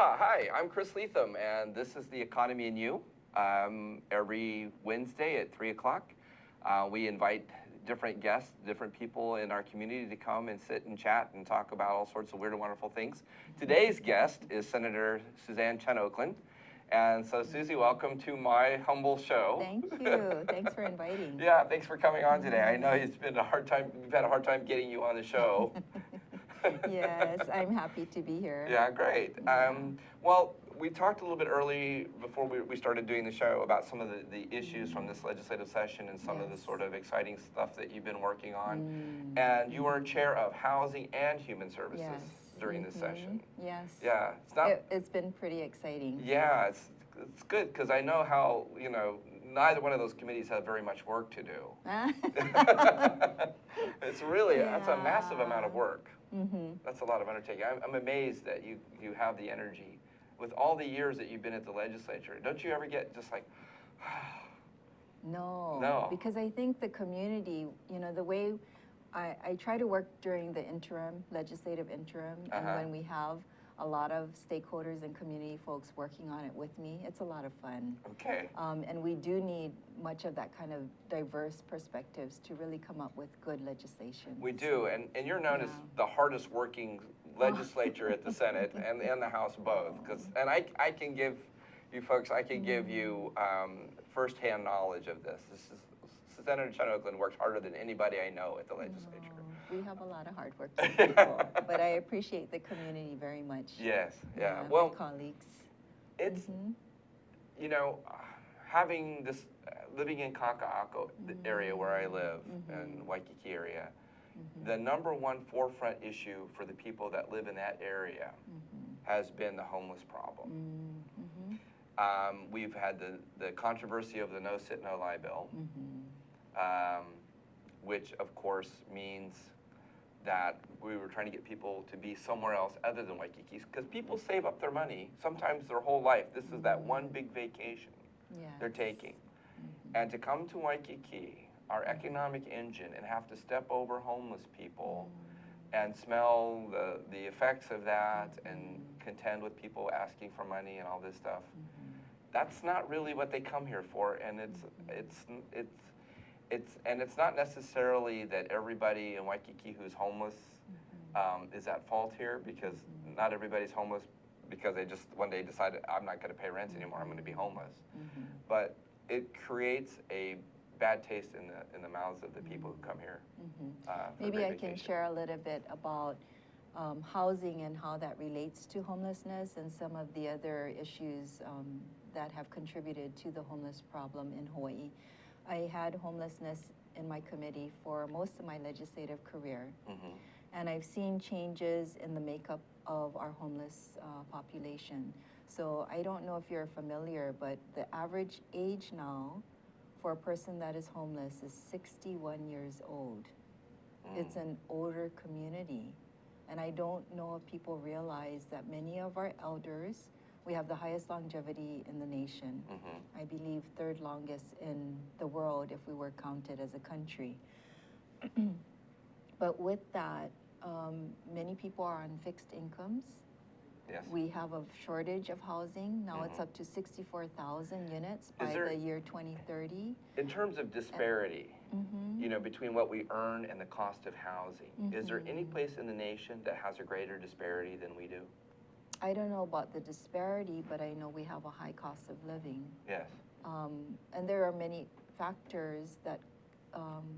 Aloha, hi, I'm Chris Lethem, and this is The Economy and You. Every Wednesday at 3 o'clock, we invite different guests, different people in our community to come and sit and chat and talk about all sorts of weird and wonderful things. Today's guest is Senator Suzanne Chun Oakland. And so, Susie, welcome to my humble show. Thank you. Thanks for inviting. Yeah, thanks for coming on today. I know it's been a hard time. We've had a hard time getting you on the show. Yes, I'm happy to be here. Yeah, great. Yeah. Well, we talked a little bit early before we started doing the show about some of the issues from this legislative session and some of the sort of exciting stuff that you've been working on. And you are chair of Housing and Human Services during this session. Yes. Yeah, it's not. It's been pretty exciting. Yeah, it's good because I know how, you know, neither one of those committees have very much work to do. It's really, that's a massive amount of work. That's a lot of undertaking. I'm amazed that you have the energy with all the years that you've been at the legislature. Don't you ever get just like, No, because I think the community, you know, the way I try to work during the legislative interim, and when we have a lot of stakeholders and community folks working on it with me, it's a lot of fun. Okay. And we do need much of that kind of diverse perspectives to really come up with good legislation. We do, and you're known as the hardest working legislature at the Senate and the House both. And I can give you folks, I can give you firsthand knowledge of this. Senator Chun Oakland works harder than anybody I know at the legislature. We have a lot of hardworking people, but I appreciate the community very much. Yes, yeah. Well, my colleagues. It's, you know, having this, living in Kaka'ako, the area where I live, in Waikiki area, the #1 forefront issue for the people that live in that area has been the homeless problem. We've had the controversy of the No Sit, No Lie bill, which of course means that we were trying to get people to be somewhere else other than Waikiki, because people save up their money, sometimes their whole life. This is that one big vacation they're taking. And to come to Waikiki, our economic engine, and have to step over homeless people and smell the effects of that and contend with people asking for money and all this stuff, that's not really what they come here for. And it's not necessarily that everybody in Waikiki who's homeless is at fault here, because not everybody's homeless because they just one day decided, I'm not going to pay rent anymore, I'm going to be homeless. But it creates a bad taste in the mouths of the people who come here. Maybe I can share a little bit about housing and how that relates to homelessness and some of the other issues that have contributed to the homeless problem in Hawaii. I had homelessness in my committee for most of my legislative career, and I've seen changes in the makeup of our homeless population. So I don't know if you're familiar, but the average age now for a person that is homeless is 61 years old. It's an older community, and I don't know if people realize that many of our elders, we have the highest longevity in the nation. I believe third longest in the world if we were counted as a country. But with that, many people are on fixed incomes. We have a shortage of housing. Now it's up to 64,000 units by the year 2030. In terms of disparity, you know, between what we earn and the cost of housing, is there any place in the nation that has a greater disparity than we do? I don't know about the disparity, but I know we have a high cost of living. Yes. And there are many factors that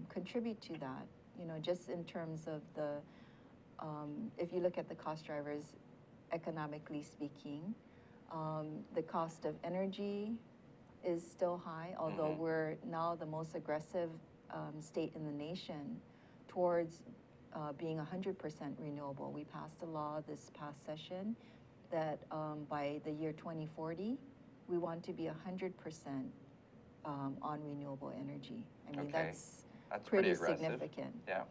contribute to that. You know, just in terms of the, if you look at the cost drivers, economically speaking, the cost of energy is still high, although we're now the most aggressive state in the nation towards being 100% renewable. We passed a law this past session that by the year 2040, we want to be 100% on renewable energy. I mean, that's pretty significant. Yeah.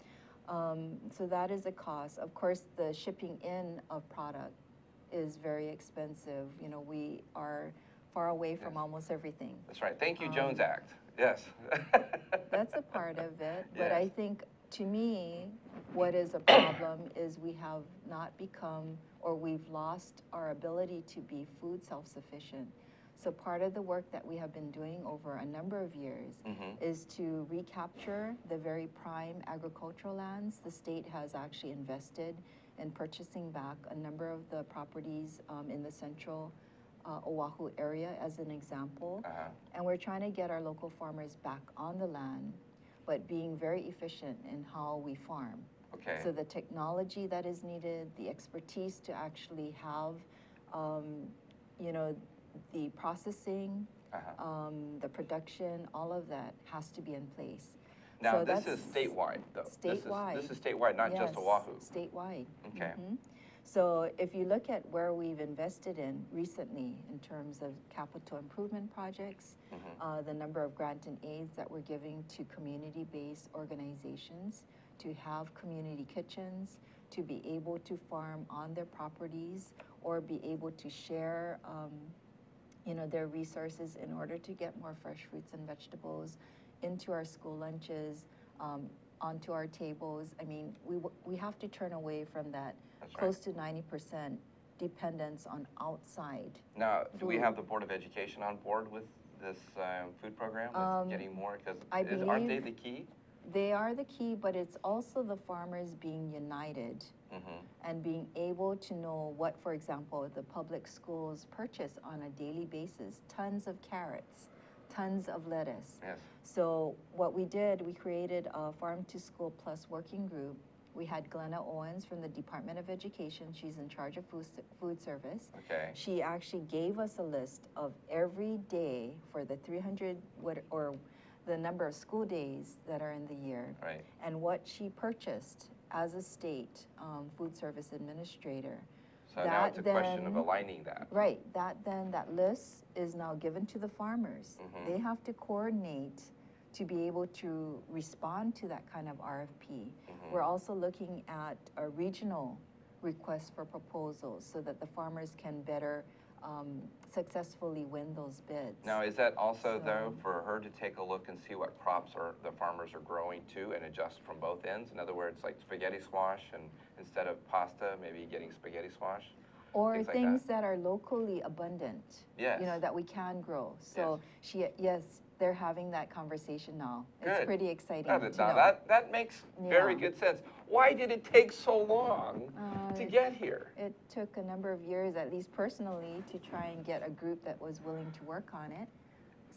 So that is a cost. Of course, the shipping in of product is very expensive. You know, we are far away from almost everything. That's right. Thank you, Jones Act. Yes. That's a part of it. But I think, to me, what is a problem is we have not become, or we've lost our ability to be food self-sufficient. So part of the work that we have been doing over a number of years is to recapture the very prime agricultural lands. The state has actually invested in purchasing back a number of the properties in the central Oahu area as an example. And we're trying to get our local farmers back on the land, but being very efficient in how we farm. Okay. So the technology that is needed, the expertise to actually have, you know, the processing, the production, all of that has to be in place. Now, so this is statewide, though. Statewide. This is statewide, not just Oahu. Statewide. Okay. So if you look at where we've invested in recently in terms of capital improvement projects, the number of grant and aids that we're giving to community-based organizations to have community kitchens, to be able to farm on their properties or be able to share you know, their resources in order to get more fresh fruits and vegetables into our school lunches, onto our tables. I mean, we have to turn away from that close to 90% dependence on outside. Now, do we have the Board of Education on board with this food program, with getting more? Because aren't they the key? They are the key, but it's also the farmers being united and being able to know what, for example, the public schools purchase on a daily basis, tons of carrots, tons of lettuce. Yes. So what we did, we created a Farm to School Plus working group. We had Glenna Owens from the Department of Education. She's in charge of food service. Okay. She actually gave us a list of every day for the 300, or the number of school days that are in the year, right, and what she purchased as a state food service administrator. So now it's a question of aligning that. Right, that list is now given to the farmers. They have to coordinate to be able to respond to that kind of RFP. We're also looking at a regional request for proposals so that the farmers can better successfully win those bids. Now, is that also, though, for her to take a look and see what crops the farmers are growing too and adjust from both ends? In other words, like spaghetti squash, and instead of pasta, maybe getting spaghetti squash? Or things that are locally abundant, yes, you know, that we can grow. So yes, they're having that conversation now. Good. It's pretty exciting Now, that makes very good sense. Why did it take so long to get here? It took a number of years, at least personally, to try and get a group that was willing to work on it.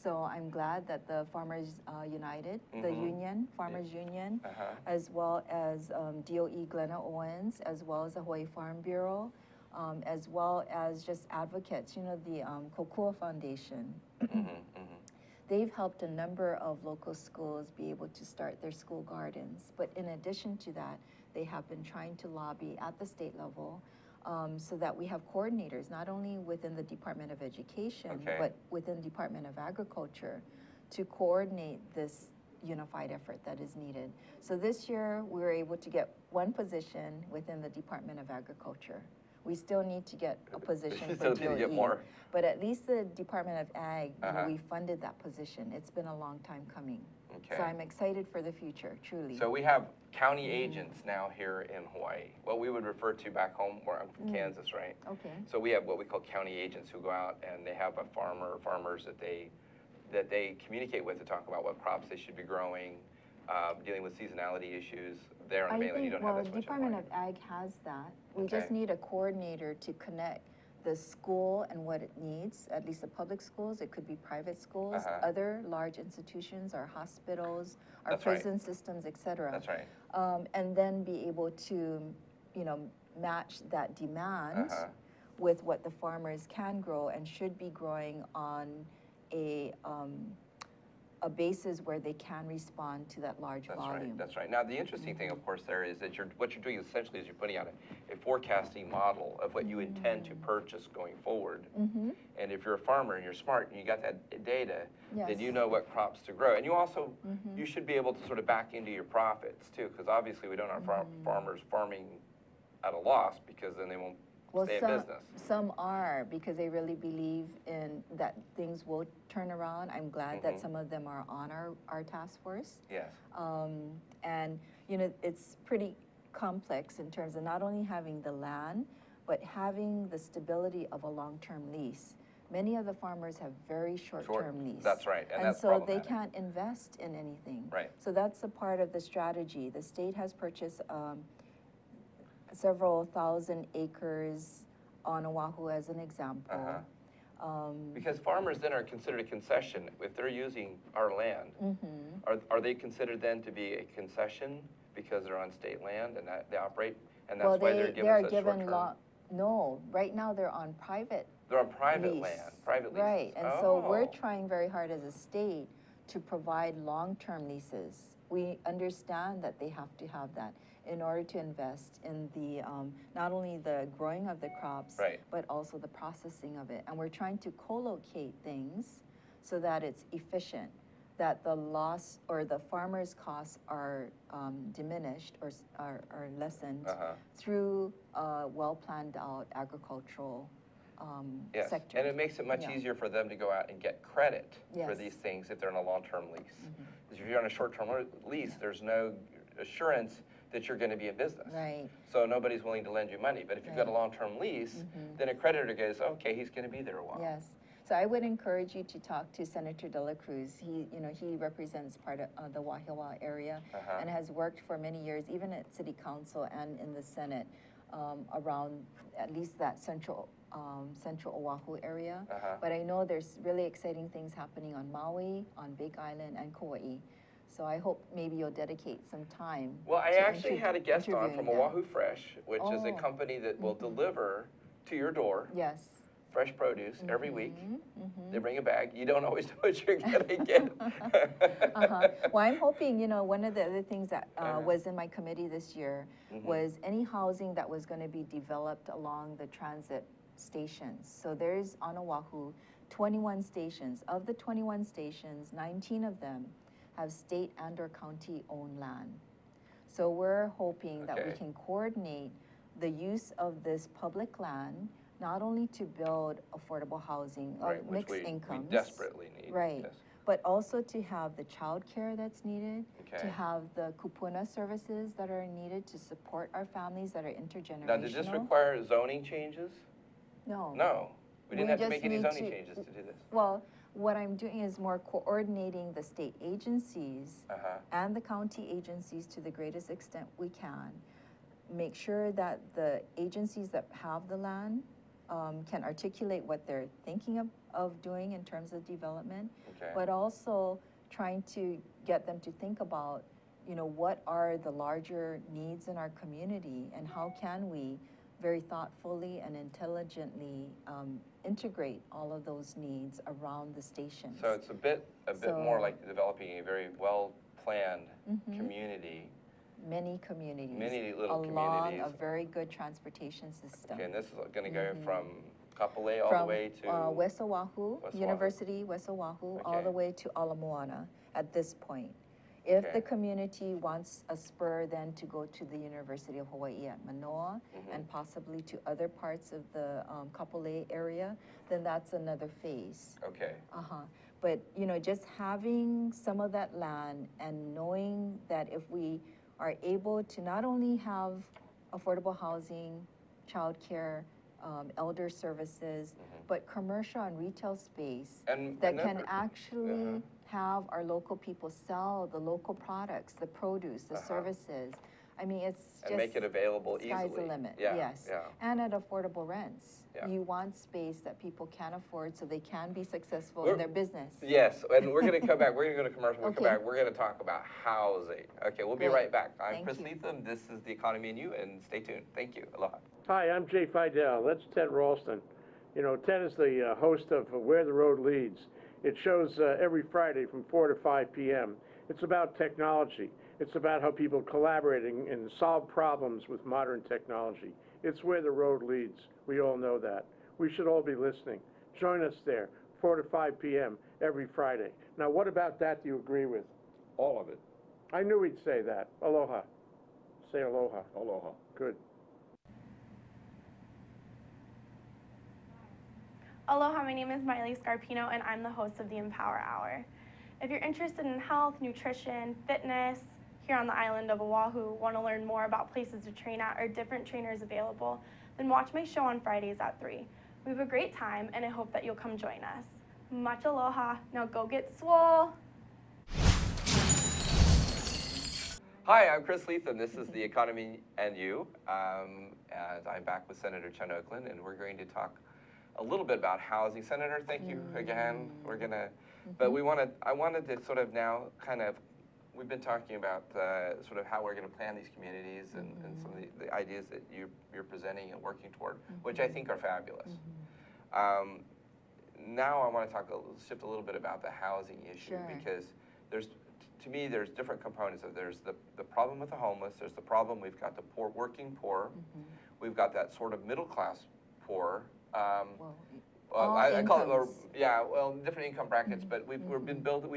So I'm glad that the Farmers United, the union, Farmers Union, as well as DOE Glenna Owens, as well as the Hawaii Farm Bureau, as well as just advocates, you know, the Kokua Foundation. They've helped a number of local schools be able to start their school gardens. But in addition to that, they have been trying to lobby at the state level so that we have coordinators, not only within the Department of Education, but within the Department of Agriculture, to coordinate this unified effort that is needed. So this year, we were able to get one position within the Department of Agriculture. We still need to get a position for DOE. Get more. But at least the Department of Ag, you know, we funded that position. It's been a long time coming. So I'm excited for the future, truly. So we have county agents now here in Hawaii. What we would refer to back home, where I'm from Kansas, right? Okay. So we have what we call county agents who go out and they have farmers that they communicate with to talk about what crops they should be growing, dealing with seasonality issues. There on the mainland, you don't have that much. The Department of Ag has that. We just need a coordinator to connect the school and what it needs, at least the public schools. It could be private schools, other large institutions, our hospitals, our prison systems, et cetera. That's right. And then be able to, you know, match that demand with what the farmers can grow and should be growing on a basis where they can respond to that large volume. That's right. Now, the interesting thing, of course, there is that what you're doing essentially is you're putting out a forecasting model of what you intend to purchase going forward. And if you're a farmer and you're smart and you got that data, then you know what crops to grow. And you also, you should be able to sort of back into your profits too, because obviously we don't have farmers farming at a loss, because then they won't stay in business. Some are, because they really believe in that things will turn around. I'm glad that some of them are on our task force. Yes. And, you know, it's pretty complex in terms of not only having the land, but having the stability of a long-term lease. Many of the farmers have very short-term lease. That's right, and that's so they problematic. can't invest in anything. Right. So that's a part of the strategy. The state has purchased several thousand acres on Oahu as an example. Because farmers then are considered a concession. If they're using our land, are they considered then to be a concession because they're on state land and that they operate, and that's why they're given such short-term? No, right now they're on private. They're on private lease. land, private leases. Right, and so we're trying very hard as a state to provide long-term leases. We understand that they have to have that in order to invest in the, not only the growing of the crops, but also the processing of it. And we're trying to co-locate things so that it's efficient, that the loss or the farmer's costs are diminished or are lessened through a well-planned out agricultural yes. sector. And it makes it much easier for them to go out and get credit for these things if they're in a long-term lease. Because if you're on a short-term lease, there's no assurance that you're going to be in business. Right. So nobody's willing to lend you money. But if you've got a long-term lease, then a creditor goes, okay, he's going to be there a while. Yes. So I would encourage you to talk to Senator De La Cruz. He represents part of the Wahiawa area and has worked for many years, even at City Council and in the Senate, around at least that central Oahu area. But I know there's really exciting things happening on Maui, on Big Island, and Kauai. So I hope maybe you'll dedicate some time. Well, I actually had a guest on from Oahu Fresh, which is a company that will deliver to your door. Yes. Fresh produce every week. They bring a bag. You don't always know what you're going to get. Well, I'm hoping, one of the other things that was in my committee this year was any housing that was going to be developed along the transit stations. So there's on Oahu 21 stations. Of the 21 stations, 19 of them have state and or county owned land. So we're hoping that we can coordinate the use of this public land not only to build affordable housing of mixed incomes. We desperately need. Right. Yes. But also to have the child care that's needed, to have the kupuna services that are needed to support our families that are intergenerational. Now, did this require zoning changes? No. No. We didn't have to make any zoning changes to do this. Well, what I'm doing is more coordinating the state agencies and the county agencies to the greatest extent we can. Make sure that the agencies that have the land can articulate what they're thinking of doing in terms of development, but also trying to get them to think about, what are the larger needs in our community and how can we very thoughtfully and intelligently integrate all of those needs around the stations. So it's a bit more like developing a very well-planned community. Many communities. Many little along communities. a very good transportation system. Okay, and this is going to go from Kapolei all the way to? West Oahu, University, West Oahu, all the way to Ala Moana at this point. If the community wants a spur then to go to the University of Hawaii at Manoa and possibly to other parts of the Kapolei area, then that's another phase. Okay. But, just having some of that land and knowing that if we are able to not only have affordable housing, childcare, elder services, but commercial and retail space that can actually have our local people sell the local products, the produce, the services. I mean, it's just... And make it available easily. Sky's the limit, yes. And at affordable rents. You want space that people can afford so they can be successful in their business. Yes, and we're going to come back. We're going to go to commercial. We'll come back. We're going to talk about housing. Okay, we'll be right back. I'm Chris Lethem. This is The Economy and You, and stay tuned. Thank you. Aloha. Hi, I'm Jay Fidel. That's Ted Ralston. Ted is the host of Where the Road Leads. It shows every Friday from 4 to 5 p.m. It's about technology. It's about how people collaborating and solve problems with modern technology. It's where the road leads. We all know that. We should all be listening. Join us there, 4 to 5 p.m. every Friday. Now, what about that do you agree with? All of it. I knew he'd say that. Aloha. Say aloha. Aloha. Good. Aloha, my name is Miley Scarpino, and I'm the host of the Empower Hour. If you're interested in health, nutrition, fitness, here on the island of Oahu want to learn more about places to train at or different trainers available, then watch my show on Fridays at 3. We have a great time, and I hope that you'll come join us. Much aloha. Now go get swole. Hi, I'm Chris Lethem. This is The Economy and You, and I'm back with Senator Chun Oakland, and we're going to talk a little bit about housing. Senator, thank you again. We're gonna, but I wanted to sort of now kind of, we've been talking about sort of how we're going to plan these communities and some of the ideas that you're presenting and working toward, which I think are fabulous. Now I want to shift a little bit about the housing issue, because to me, there's different components. There's the problem with the homeless. There's the problem, we've got the poor, working poor. We've got that sort of middle class poor. I call it, different income brackets. But we've been building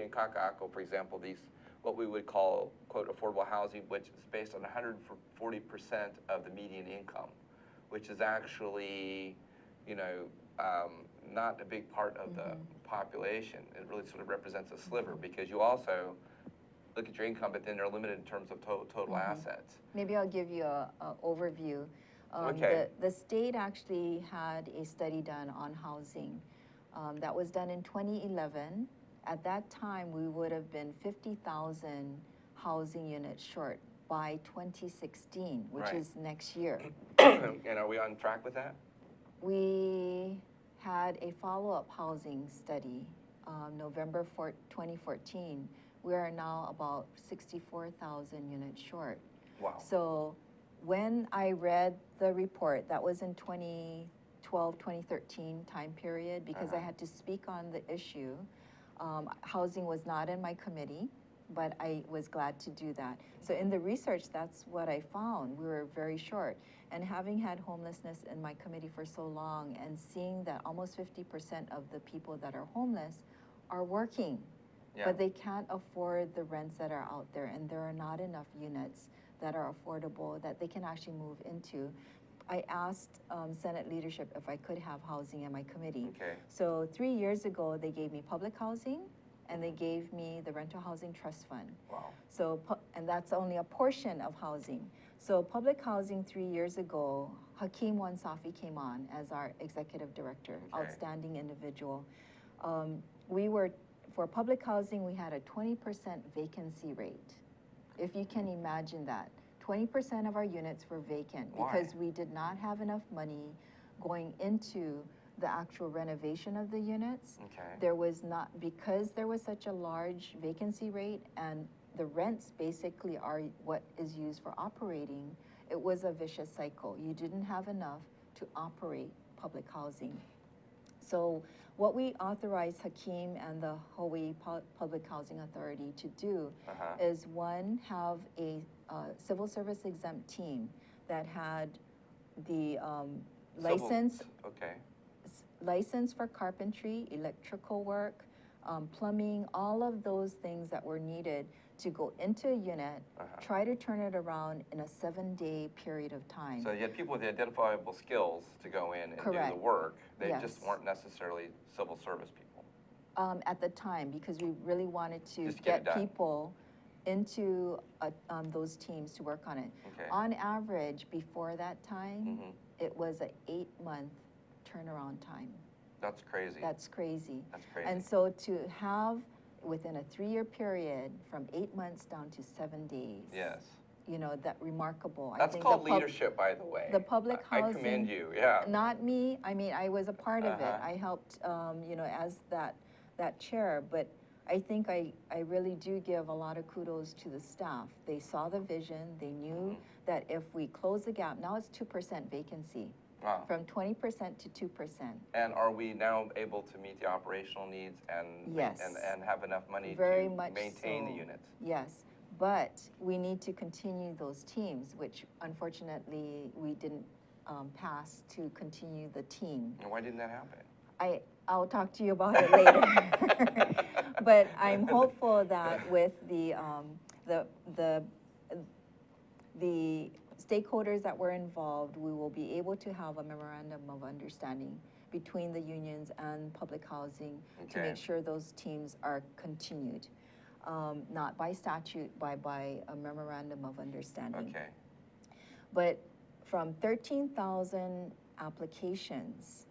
in Kaka'ako, for example, these what we would call quote affordable housing, which is based on 140% of the median income, which is actually, not a big part of the population. It really sort of represents a sliver, because you also look at your income, but then they're limited in terms of total assets. Maybe I'll give you an overview. Okay. The state actually had a study done on housing that was done in 2011. At that time, we would have been 50,000 housing units short by 2016, which is next year. And are we on track with that? We had a follow-up housing study, November 2014. We are now about 64,000 units short. Wow. So when I read the report, that was in 2012, 2013 time period, because I had to speak on the issue. Housing was not in my committee, but I was glad to do that. So in the research, that's what I found. We were very short. And having had homelessness in my committee for so long, and seeing that almost 50% of the people that are homeless are working, but they can't afford the rents that are out there, and there are not enough units that are affordable that they can actually move into. I asked Senate leadership if I could have housing in my committee. Okay. So 3 years ago, they gave me public housing, and they gave me the rental housing trust fund. Wow. So, and that's only a portion of housing. So public housing 3 years ago, Hakeem Wansafi came on as our executive director, outstanding individual. For public housing, we had a 20% vacancy rate. If you can imagine that. 20% of our units were vacant. Why? Because we did not have enough money going into the actual renovation of the units. Okay. There was not, because there was such a large vacancy rate, and the rents basically are what is used for operating, it was a vicious cycle. You didn't have enough to operate public housing. So what we authorized Hakeem and the Hawaii Public Housing Authority to do is, one, have a civil service exempt team that had the license for carpentry, electrical work, plumbing, all of those things that were needed to go into a unit, try to turn it around in a 7-day period of time. So you had people with identifiable skills to go in and do the work. They just weren't necessarily civil service people. At the time, because we really wanted to Just get it done. people into those teams to work on it. Okay. On average, before that time, it was an 8-month turnaround time. That's crazy. That's crazy. That's crazy. And so to have, within a 3-year period, from 8 months down to 7 days. Yes. That remarkable. That's called leadership, by the way. The public housing. I commend you, yeah. Not me. I mean, I was a part of it. I helped, as that chair. But I think I really do give a lot of kudos to the staff. They saw the vision. They knew that if we close the gap, now it's 2% vacancy. Wow. From 20% to 2%. And are we now able to meet the operational needs and and have enough money Very to much maintain so. the units? Yes, but we need to continue those teams, which unfortunately we didn't pass to continue the team. And why didn't that happen? I'll talk to you about it later. But I'm hopeful that with the stakeholders that were involved, we will be able to have a memorandum of understanding between the unions and public housing to make sure those teams are continued. not by statute, by a memorandum of understanding. Okay. But from 13,000 applications,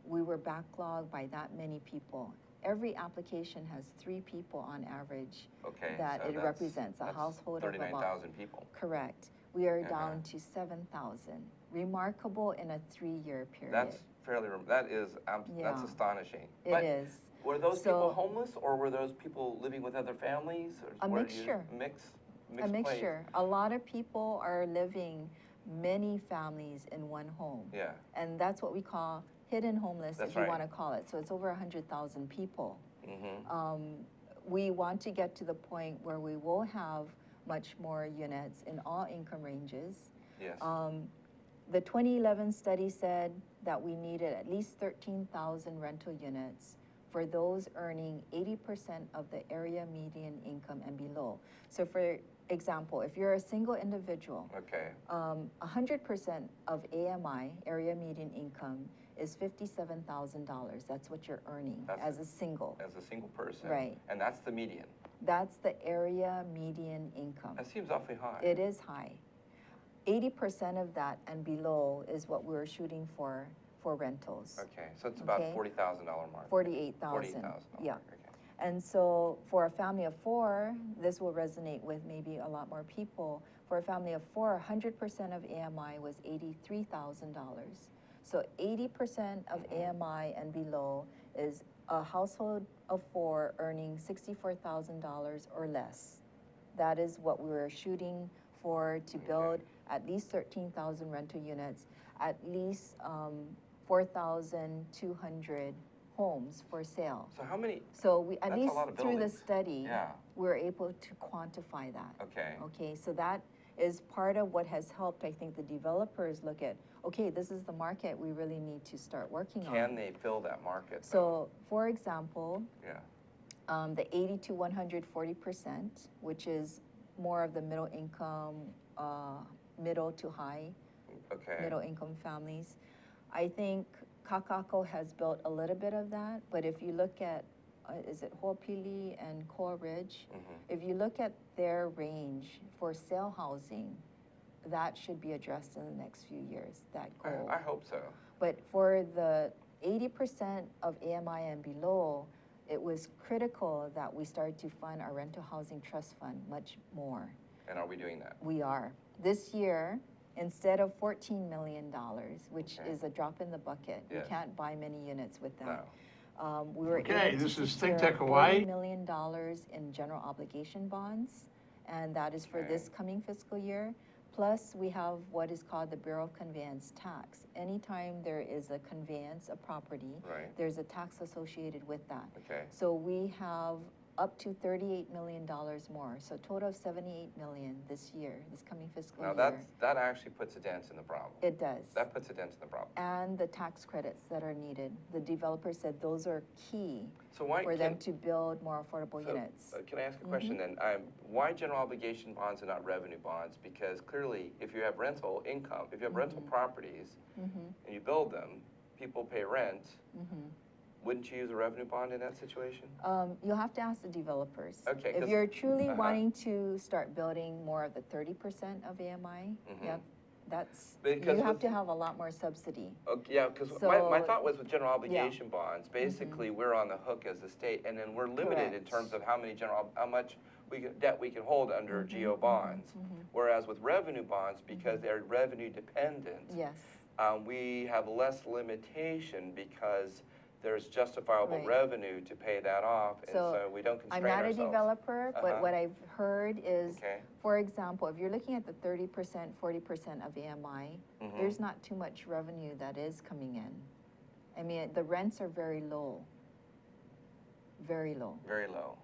we were backlogged by that many people. Every application has 3 people on average Okay. that so it that's- represents, a that's household of about. 39,000 people. Correct. We are Uh-huh. down to 7,000. Remarkable in a 3-year period. That's fairly, that's Yeah. astonishing. It But is. were those So- people homeless, or were those people living with other families? Or A were you- mixture. Mixed A plate? mixture. A lot of people are living many families in one home. Yeah. And that's what we call hidden homeless, That's if you right. want to call it. So it's over 100,000 people. Mm-hmm. We want to get to the point where we will have much more units in all income ranges. Yes. The 2011 study said that we needed at least 13,000 rental units for those earning 80% of the area median income and below. So for example, if you're a single individual, Okay. 100% of AMI, area median income, is $57,000. That's what you're earning That's as a single. As a single person. Right. And that's the median. That's the area median income. That seems awfully high. It is high. 80% of that and below is what we're shooting for rentals. Okay, so it's about Okay. $40,000 mark. 48,000. $48,000. Yeah. Okay. And so for a family of 4, this will resonate with maybe a lot more people. For a family of 4, 100% of AMI was $83,000. So 80% of AMI and below is a household of 4 earning $64,000 or less. That is what we were shooting for, to build at least 13,000 rental units, at least 4,200 homes for sale. So how many, So we, at That's a least lot of through the buildings. study, Yeah. we're able to quantify that. okay. Okay, so that is part of what has helped, I think, the developers look at, okay, this is the market we really need to start working on. Can they fill that market? So, for example, Yeah. the 80 to 140%, which is more of the middle income, middle to high, Okay. middle income families. I think Kakako has built a little bit of that, but if you look at, is it Ho'opili and Koa Ridge? Mhm. If you look at their range for sale housing, that should be addressed in the next few years, that goal. I hope so. But for the 80% of AMI and below, it was critical that we start to fund our rental housing trust fund much more. And are we doing that? We are. This year, instead of $14 million, which Okay. is a drop in the bucket, Yes. you can't buy many units with No. that. We were Okay, able to this is secure ThinkTech Hawaii. $40 million in general obligation bonds, and that is for Okay. this coming fiscal year. Plus, we have what is called the Bureau of Conveyance tax. Anytime there is a conveyance of property, Right. there's a tax associated with that. Okay. So we have up to $38 million more, so a total of $78 million this year, this coming fiscal Now year. that actually puts a dent in the problem. It does. That puts a dent in the problem. And the tax credits that are needed. The developer said those are key So why for them can, to build more affordable units. can I ask a question then? Why general obligation bonds and not revenue bonds? Because clearly, if you have rental income, if you have rental properties Mhm, and you build them, people pay rent, mhm. wouldn't you use a revenue bond in that situation? You'll have to ask the developers. Okay, If 'cause- you're truly uh-huh. wanting to start building more of the 30% of AMI, yeah, that's, Because you have with- to have a lot more subsidy. Okay, yeah, because my So- thought was with general obligation bonds, basically, we're on the hook as a state, and then we're limited in Correct. terms of how much debt we can hold under GO bonds. Whereas with revenue bonds, because they're revenue dependent, Yes, we have less limitation because there's justifiable Right. revenue to pay that off, and So, so we don't I'm constrain not a ourselves. developer, but Uh-huh. what I've heard is, Okay. for example, if you're looking at the 30%, 40% of AMI, Mhm. there's not too much revenue that is coming in. I mean, the rents are very low. Very low. Very low.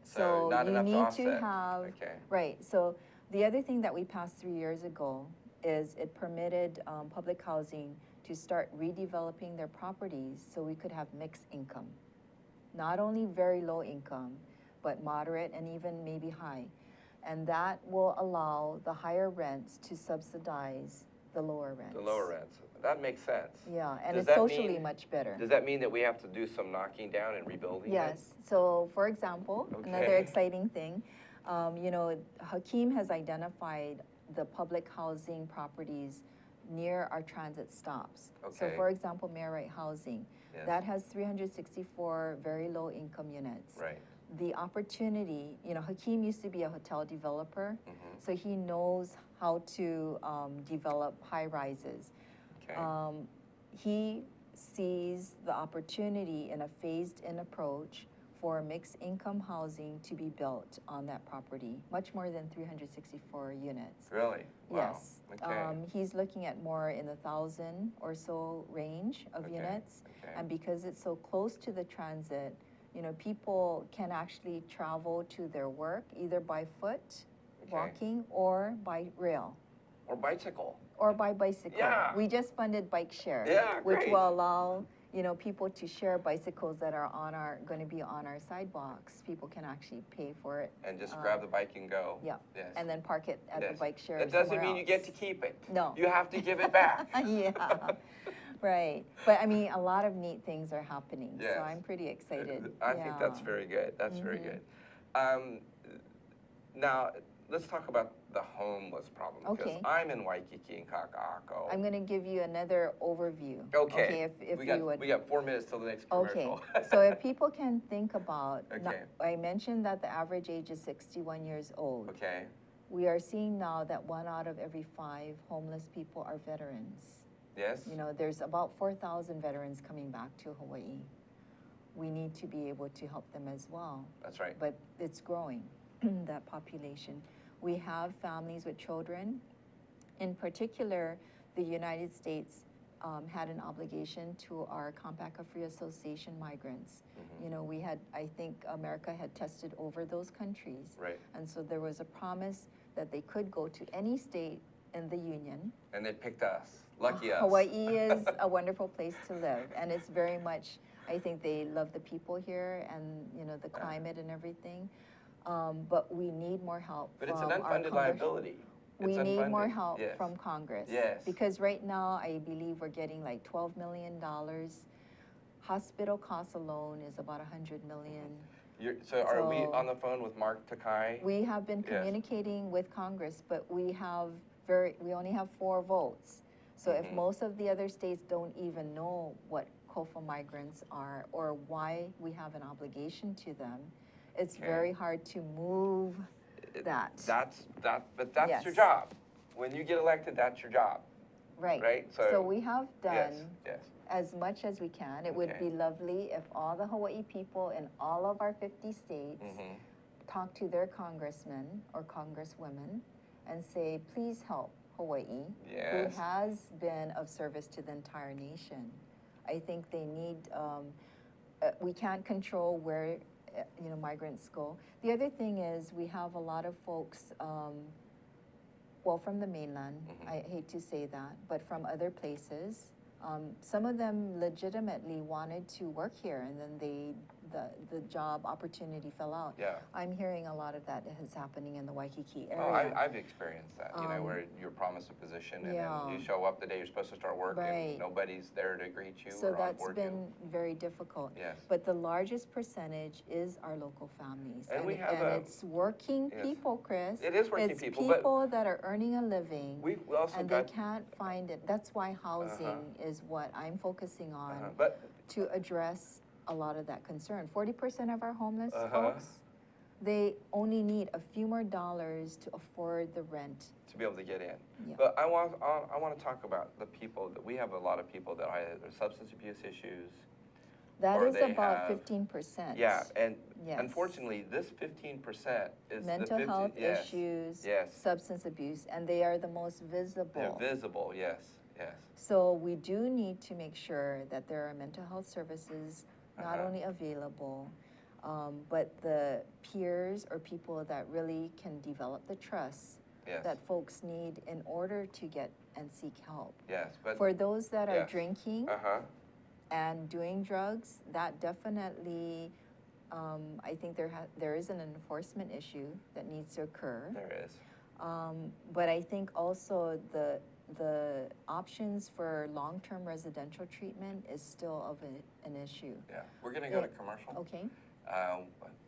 So not you enough to need to offset. have, Okay. right, so the other thing that we passed 3 years ago is it permitted public housing to start redeveloping their properties so we could have mixed income. Not only very low income, but moderate and even maybe high. And that will allow the higher rents to subsidize the lower rents. The lower rents. That makes sense. Yeah, and Does it's that socially mean- much better. Does that mean that we have to do some knocking down and rebuilding? Yes. So, for example, another Okay. exciting thing, you know, Hakeem has identified the public housing properties near our transit stops. So, Okay. for example, Mayor Right Housing, Yes. that has 364 very low income units. Right. The opportunity, you know, Hakeem used to be a hotel developer, Mhm. so he knows how to develop high rises. Okay. He sees the opportunity in a phased-in approach for mixed income housing to be built on that property, much more than 364 units. Really? Wow. Yes. Okay. He's looking at more in the 1,000 or so range of Okay, units. okay. And because it's so close to the transit, you know, people can actually travel to their work either by foot, Okay. walking, or by rail, Or bicycle. or by bicycle. Yeah. We just funded Bike Share, Yeah, which great. will allow, you know, people to share bicycles that are going to be on our sidewalks. People can actually pay for it. And just grab the bike and go. Yeah. Yes. And then park it at the Yes. Bike Share That doesn't somewhere mean you get else. to keep it. No. You have to give it back. Yeah, right. But I mean, a lot of neat things are happening, Yes. so I'm pretty excited. I think that's Yeah. very good. That's very Mhm. good. Now, let's talk about the homeless problem. Because Okay. I'm in Waikiki and Kaka'ako. I'm going to give you another overview. Okay. If we you got, would. we got 4 minutes till the next Okay, commercial. so if people can think about, Okay. I mentioned that the average age is 61 years old. Okay. We are seeing now that 1 out of every 5 homeless people are veterans. Yes? You know, there's about 4,000 veterans coming back to Hawaii. We need to be able to help them as well, That's right. but it's growing, that population. We have families with children. In particular, the United States had an obligation to our Compact of Free Association migrants. Mhm. You know, we had, I think America had tested over those countries. Right. And so there was a promise that they could go to any state in the union. And they picked us. Lucky us. Hawaii is a wonderful place to live, and it's very much, I think they love the people here and, you know, the Yeah. climate and everything. But we need more help But it's from an our unfunded liability. We It's need more unfunded. help Yes. from Congress. Yes. Because right now, I believe we're getting like $12 million. Hospital costs alone is about $100 million. So are we So- on the phone with Mark Takai? We have been Yes. communicating with Congress, but we only have 4 votes. So if Mhm. most of the other states don't even know what COFA migrants are or why we have an obligation to them, it's Okay. very hard to move that. But that's your Yes. job. When you get elected, that's your job. Right. Right, So so- we have Yes, done yes. as much as we can. It would Okay. be lovely if all the Hawaii people in all of our 50 states Mhm. talk to their congressmen or congresswomen and say, please help Hawaii, Yes. who has been of service to the entire nation. I think they need, we can't control where, you know, migrants go. The other thing is we have a lot of folks, well, from the mainland, Mhm. I hate to say that, but from other places. Some of them legitimately wanted to work here, and then the job opportunity fell out. Yeah. I'm hearing a lot of that is happening in the Waikiki Oh, area. I've experienced that, you know, where you're promised a position and yeah. then you show up the day you're supposed to start work Right. and nobody's there to greet you So or that's onboard been very difficult. Yes. But the largest percentage is our local families. And we have it's working yes. people, Chris. It is working it's people, but- people that are earning a living. We also and got, they can't find it. That's why housing is what I'm focusing on but to address a lot of that concern. 40% of our homeless folks, they only need a few more dollars to afford the rent. to be able to get in. Yeah. But I want to talk about the people that we have a lot of people that either have substance abuse issues. That Or is they about have- 15%. Yeah, and Yes. unfortunately, this 15% is Mental the 15, health yes, issues, yes. substance abuse, and they are the most visible. They're visible, yes, yes. So we do need to make sure that there are mental health services not Uh-huh. only available, but the peers or people that really can develop the trust Yes. that folks need in order to get and seek help. Yes, but For those that are yes. drinking and doing drugs, that definitely, I think there is an enforcement issue that needs to occur. there is. But I think also the options for long-term residential treatment is still of an issue. Yeah, we're gonna go to commercial. Okay.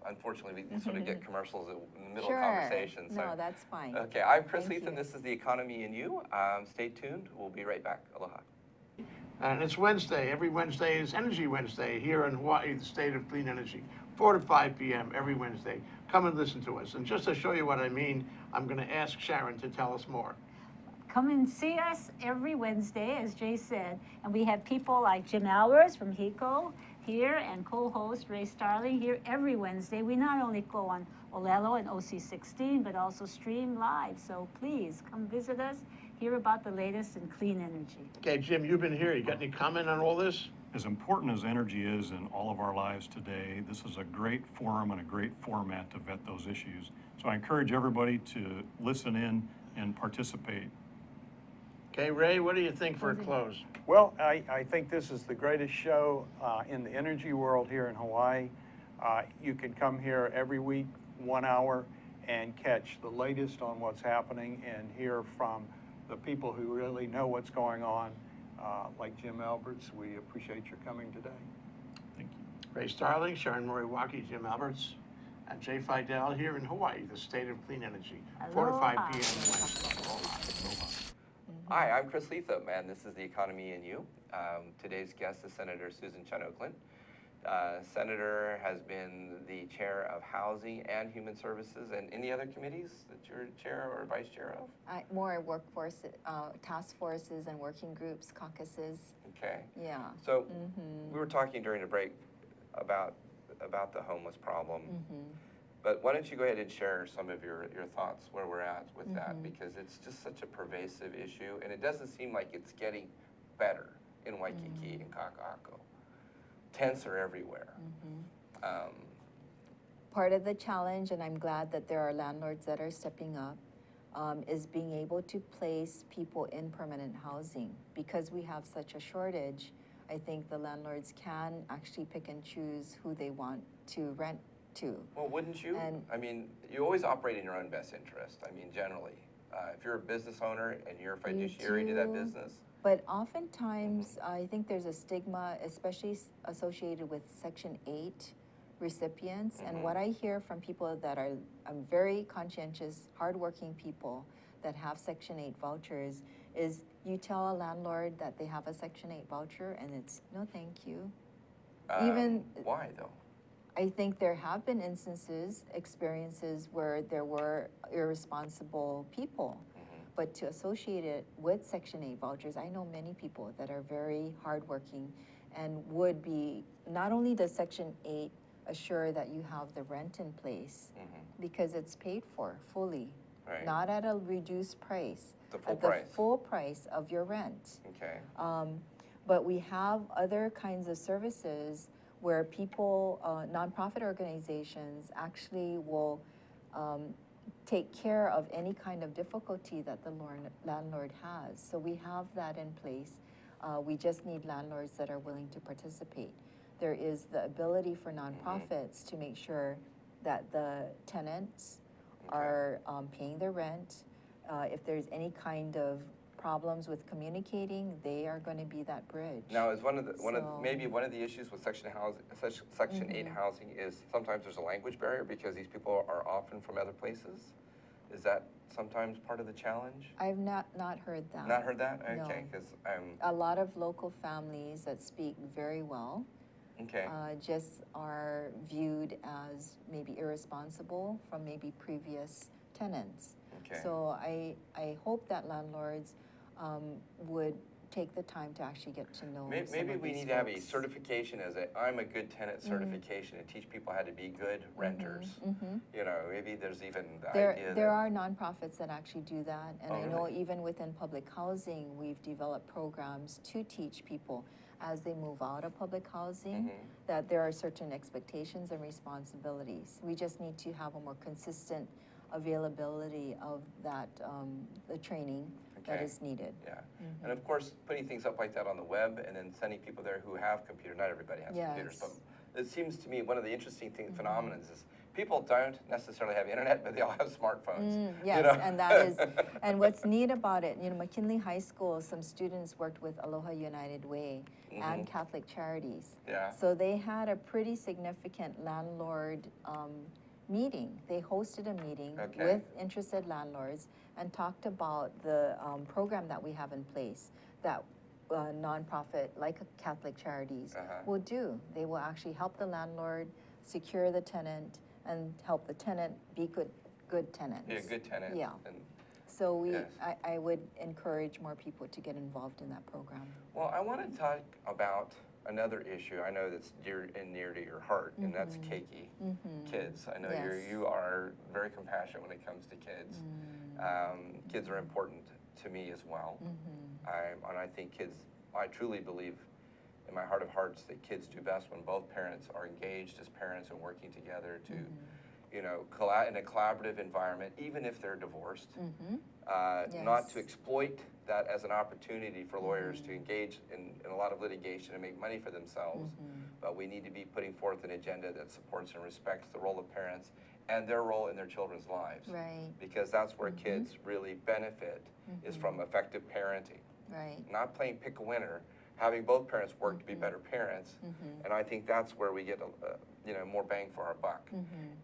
Unfortunately, we sort of get commercials in the middle Sure. of conversation. So. No, that's fine. Okay, I'm Chris Thank Lethem. you. This is The Economy and You. Stay tuned. We'll be right back. Aloha. And it's Wednesday. Every Wednesday is Energy Wednesday here in Hawaii, the state of clean energy. 4 to 5 p.m. every Wednesday. Come and listen to us. And just to show you what I mean, I'm going to ask Sharon to tell us more. Come and see us every Wednesday, as Jay said. And we have people like Jim Albers from HECO here and co-host Ray Starling here every Wednesday. We not only go on Olelo and OC16, but also stream live. So please come visit us, hear about the latest in clean energy. Okay, Jim, you've been here. You got any comment on all this? As important as energy is in all of our lives today, this is a great forum and a great format to vet those issues. So I encourage everybody to listen in and participate. Okay, Ray, what do you think for a close? Well, I think this is the greatest show in the energy world here in Hawaii. You can come here every week, 1 hour, and catch the latest on what's happening and hear from the people who really know what's going on, like Jim Alberts. We appreciate your coming today. Thank you. Ray Starling, Sharon Moriwaki, Jim Alberts, and Jay Fidel here in Hawaii, the state of clean energy. 4 to 5 Aloha. p.m. Wednesday. Hi, I'm Chris Lethem, and this is The Economy and You. Today's guest is Senator Suzanne Chun Oakland. Senator has been the chair of Housing and Human Services, and any other committees that you're chair or vice chair of? More workforce, task forces and working groups, caucuses. Okay. Yeah. So we were talking during the break about the homeless problem. But why don't you go ahead and share some of your thoughts where we're at with that, because it's just such a pervasive issue, and it doesn't seem like it's getting better in Waikiki and Kaka'ako. Tents are everywhere. Part of the challenge, and I'm glad that there are landlords that are stepping up, is being able to place people in permanent housing. Because we have such a shortage, I think the landlords can actually pick and choose who they want to rent to. Well, wouldn't you? And- I mean, you always operate in your own best interest. I mean, generally. If you're a business owner and you're a fiduciary to that do. business. But oftentimes, I think there's a stigma, especially associated with Section 8 recipients. And what I hear from people that are very conscientious, hardworking people that have Section 8 vouchers is you tell a landlord that they have a Section 8 voucher and it's, no, thank you. Why, though? I think there have been experiences where there were irresponsible people. But to associate it with Section 8 vouchers, I know many people that are very hardworking and would be, not only does Section 8 assure that you have the rent in place, because it's paid for fully, Right. not at a reduced price, The full at price. the full price of your rent. Okay. But we have other kinds of services where people, nonprofit organizations actually will take care of any kind of difficulty that the landlord has. So we have that in place. We just need landlords that are willing to participate. There is the ability for nonprofits to make sure that the tenants are paying their rent. If there's any kind of problems with communicating, they are going to be that bridge. Now, is maybe one of the issues with Section 8 housing is sometimes there's a language barrier because these people are often from other places. Is that sometimes part of the challenge? I've not heard that. Not heard that? No. Okay, because A lot of local families that speak very well okay. just are viewed as maybe irresponsible from maybe previous tenants. Okay. So I hope that landlords would take the time to actually get to know some Maybe of we these need to have a folks. certification as I'm a good tenant certification and teach people how to be good renters. You know, maybe there's even the idea There are nonprofits that actually do that, and Oh, I know really? even within public housing, we've developed programs to teach people as they move out of public housing that there are certain expectations and responsibilities. We just need to have a more consistent availability of that, the training that Okay. is needed. Yeah, and of course, putting things up like that on the web and then sending people there who have computers. Not everybody has computers, Yes. but it seems to me one of the interesting phenomena is people don't necessarily have internet, but they all have smartphones. Yes, you know? and that is, and what's neat about it, McKinley High School, some students worked with Aloha United Way and Catholic Charities. Yeah. So they had a pretty significant landlord meeting. They hosted a meeting with interested landlords and talked about the program that we have in place that nonprofit like Catholic Charities will do. They will actually help the landlord secure the tenant and help the tenant be good tenants. Yeah, good tenants. Yeah. And, So yes. I would encourage more people to get involved in that program. Well, I want to talk about another issue I know that's dear and near to your heart, and that's keiki, kids. I know you are very compassionate when it comes to kids. Kids are important to me as well. And I think kids, I truly believe in my heart of hearts that kids do best when both parents are engaged as parents and working together to, you know, in a collaborative environment, even if they're divorced. Not to exploit that as an opportunity for lawyers to engage in a lot of litigation and make money for themselves, but we need to be putting forth an agenda that supports and respects the role of parents and their role in their children's lives. Right. Because that's where kids really benefit, is from effective parenting. Right. Not playing pick a winner, having both parents work to be better parents, and I think that's where we get you know, more bang for our buck.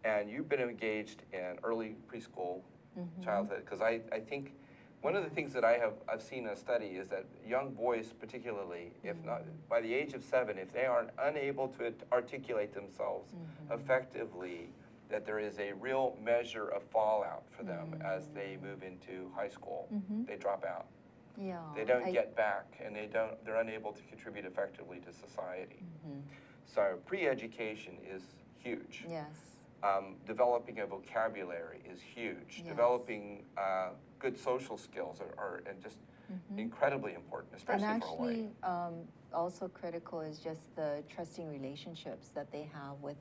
And you've been engaged in early preschool childhood, because I think one of the things that I've seen in a study is that young boys particularly, if not by the age of 7, if they aren't unable to articulate themselves effectively, that there is a real measure of fallout for them as they move into high school. They drop out. Yeah. They don't get back, and they're unable to contribute effectively to society. So pre-education is huge. Yes. Developing a vocabulary is huge. Yes. Developing good social skills are and just incredibly important, especially and for Hawaii. actually, also critical is just the trusting relationships that they have with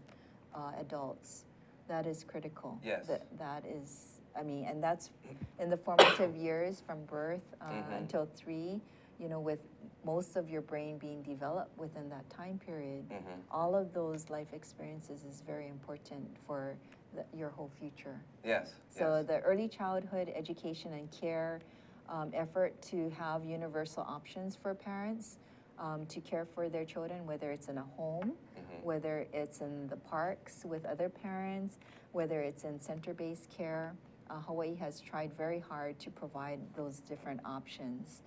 adults. That is critical. Yes. That is, I mean, and that's in the formative years from birth until 3, you know, with most of your brain being developed within that time period. All of those life experiences is very important for your whole future. Yes. So the early childhood education and care effort to have universal options for parents to care for their children, whether it's in a home, whether it's in the parks with other parents, whether it's in center-based care. Hawaii has tried very hard to provide those different options.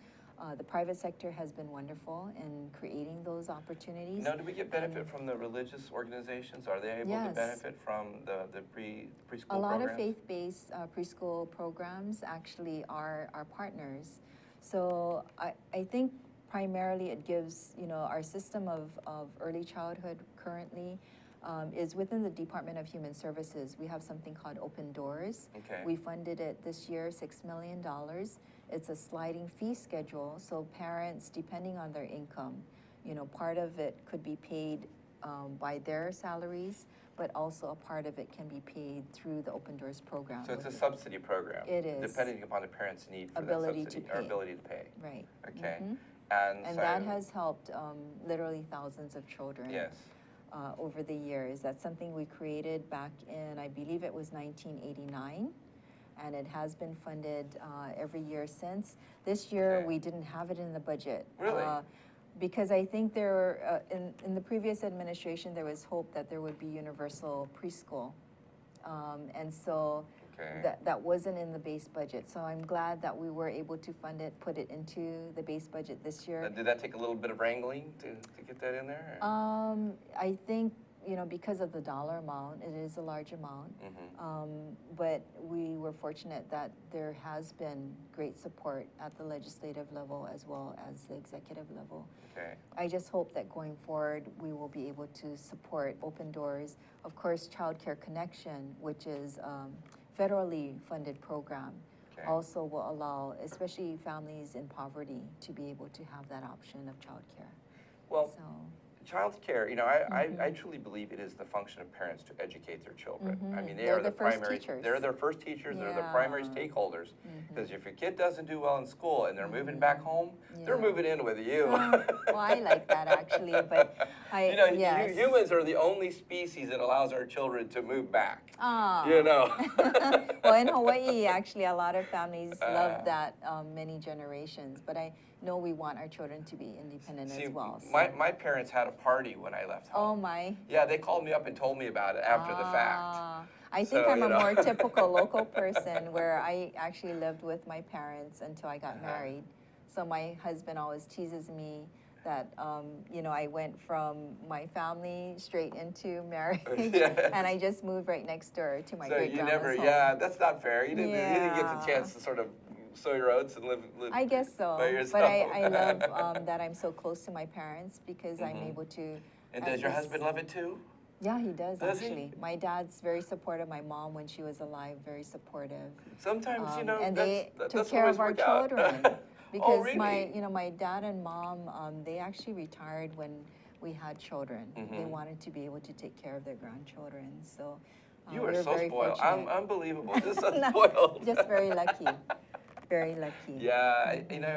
The private sector has been wonderful in creating those opportunities. Now, do we get benefit from the religious organizations? Are they able to benefit from the preschool A lot programs? of faith-based preschool programs actually are our partners. So I think primarily it gives, you know, our system of early childhood currently is within the Department of Human Services. We have something called Open Doors. We funded it this year, $6 million. It's a sliding fee schedule, so parents, depending on their income, you know, part of it could be paid by their salaries, but also a part of it can be paid through the Open Doors program. So it's a subsidy program. It is. Depending upon the parent's need for Ability that subsidy, to or pay. ability to pay. Right. Okay. And so, that has helped literally thousands of children. Yes. Over the years. That's something we created back in, I believe it was 1989, and it has been funded every year since. This year, we didn't have it in the budget. Really? Because I think there, in the previous administration, there was hope that there would be universal preschool. And so that wasn't in the base budget. So I'm glad that we were able to fund it, put it into the base budget this year. Did that take a little bit of wrangling to get that in there? I think, you know, because of the dollar amount, it is a large amount. But we were fortunate that there has been great support at the legislative level as well as the executive level. I just hope that going forward, we will be able to support Open Doors. Of course, Child Care Connection, which is federally funded program, also will allow, especially families in poverty, to be able to have that option of child care. Well, Child's care, you know, I truly believe it is the function of parents to educate their children. I mean, They're are the first primary, teachers. they're their first teachers, they're the Yeah. primary stakeholders. Because if your kid doesn't do well in school and they're moving back home, they're Yeah. moving in with you. Well, I like that actually, but You know, yes. humans are the only species that allows our children to move back. Ah. You know. Well, in Hawaii, actually, a lot of families love that many generations. But I know we want our children to be independent See, as well. So. my parents had a party when I left home. Oh my. Yeah, they called me up and told me about it after the fact. I think So, I'm you a know. more typical local person where I actually lived with my parents until I got married. So my husband always teases me that, you know, I went from my family straight into marriage, Yeah. and I just moved right next door to my So great you grandma's never, home. yeah, that's not fair. You didn't get the Yeah. chance to sort of sow your oats and live I guess so, by but yourself. I love that I'm so close to my parents because I'm able to. And have does your this- husband love it too? Yeah, he does Does he? actually. My dad's very supportive. My mom, when she was alive, very supportive. Sometimes, you know, and they took that's care always of our work out. children because Oh, really? my dad and mom, they actually retired when we had children. They wanted to be able to take care of their grandchildren. So You we are were so very spoiled. fortunate. I'm unbelievable. Just so No, spoiled. just very lucky. Very lucky. Yeah, you know,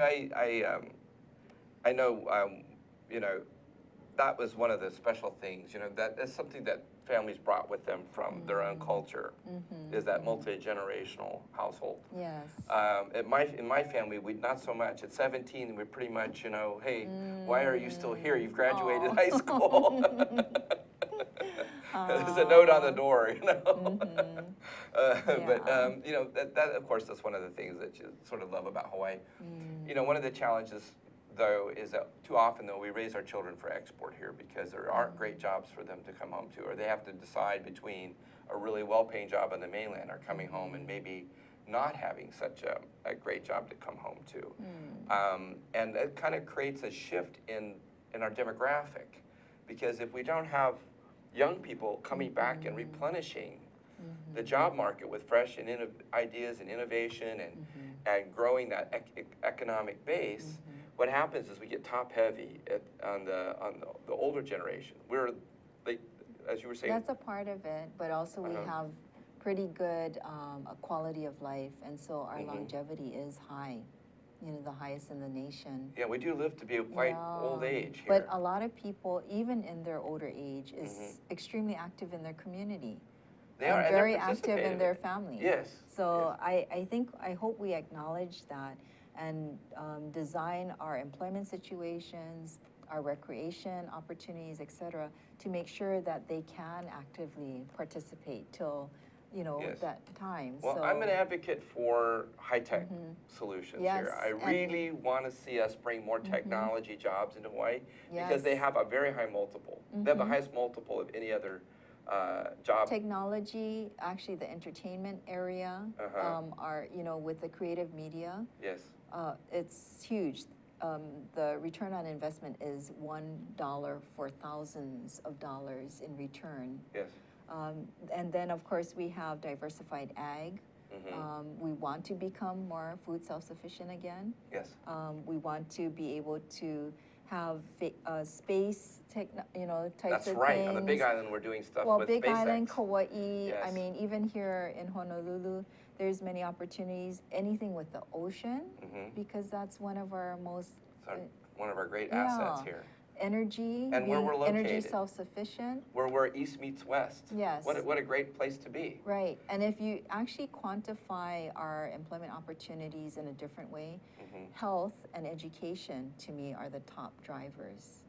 I know, you know, that was one of the special things. You know, that's something that families brought with them from their own culture, is that multi-generational household. Yes. In my family, we not so much. At 17, we're pretty much, you know, hey, why are you still here? You've graduated high school. There's a note on the door, you know. But you know, that of course that's one of the things that you sort of love about Hawaii. You know, one of the challenges though is that too often though we raise our children for export here because there aren't great jobs for them to come home to, or they have to decide between a really well-paying job on the mainland or coming home and maybe not having such a great job to come home to. And it kind of creates a shift in our demographic, because if we don't have young people coming back and replenishing the job market with fresh and ideas and innovation and growing that economic base, what happens is we get top heavy on the older generation. As you were saying. That's a part of it, but also we have pretty good quality of life, and so our longevity is high, you know, the highest in the nation. Yeah, we do live to be a quite old age here. But a lot of people, even in their older age, is extremely active in their community. They are, and very they're active in participating. their family. Yes. So yes. I hope we acknowledge that and design our employment situations, our recreation opportunities, et cetera, to make sure that they can actively participate till, you know, that time. Well, so, I'm an advocate for high-tech solutions here. I really want to see us bring more technology jobs into Hawaii because they have a very high multiple. They have the highest multiple of any other job. Technology, actually the entertainment area, are, you know, with the creative media. Yes. It's huge. The return on investment is $1 for thousands of dollars in return. Yes. And then, of course, we have diversified ag. We want to become more food self-sufficient again. Yes. We want to be able to have space, you know, types That's of right. things. On the Big Island, we're doing stuff Well, with Big SpaceX. Island, Kauai, I Yes. mean, even here in Honolulu, there's many opportunities, anything with the ocean, because that's one of our most It's one of our great assets here. energy, And where we're energy located. self-sufficient. Where East meets West. Yes. What a great place to be. Right, and if you actually quantify our employment opportunities in a different way, health and education, to me, are the top drivers.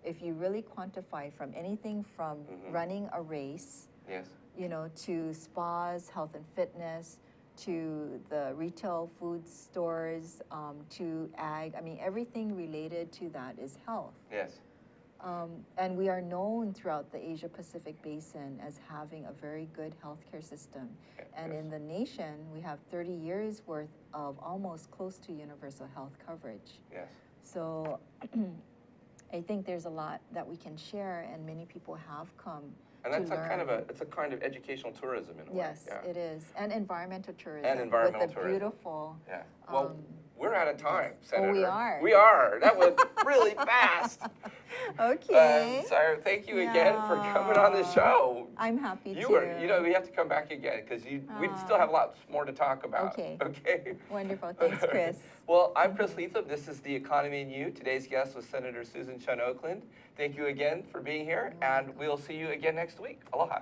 If you really quantify from anything from running a race, Yes. you know, to spas, health and fitness, to the retail food stores, to ag, I mean, everything related to that is health. Yes. And we are known throughout the Asia-Pacific basin as having a very good healthcare system. And in the nation, we have 30 years worth of almost close to universal health coverage. Yes. So I think there's a lot that we can share, and many people have come And that's to learn. it's a kind of educational tourism in a way. Yes, Yeah. it is. And environmental tourism. And environmental with the tourism. beautiful. Yeah. Well, we're out of time, yes. Senator. Oh, we are. We are. That was really fast. Okay. So thank you again for coming on the show. I'm happy You to. were, you know, we have to come back again because we still have lots more to talk about. Okay. Okay. Wonderful. Thanks, Chris. Well, I'm Chris Lethem. This is The Economy and You. Today's guest was Senator Suzanne Chun Oakland. Thank you again for being here, and we'll see you again next week. Aloha.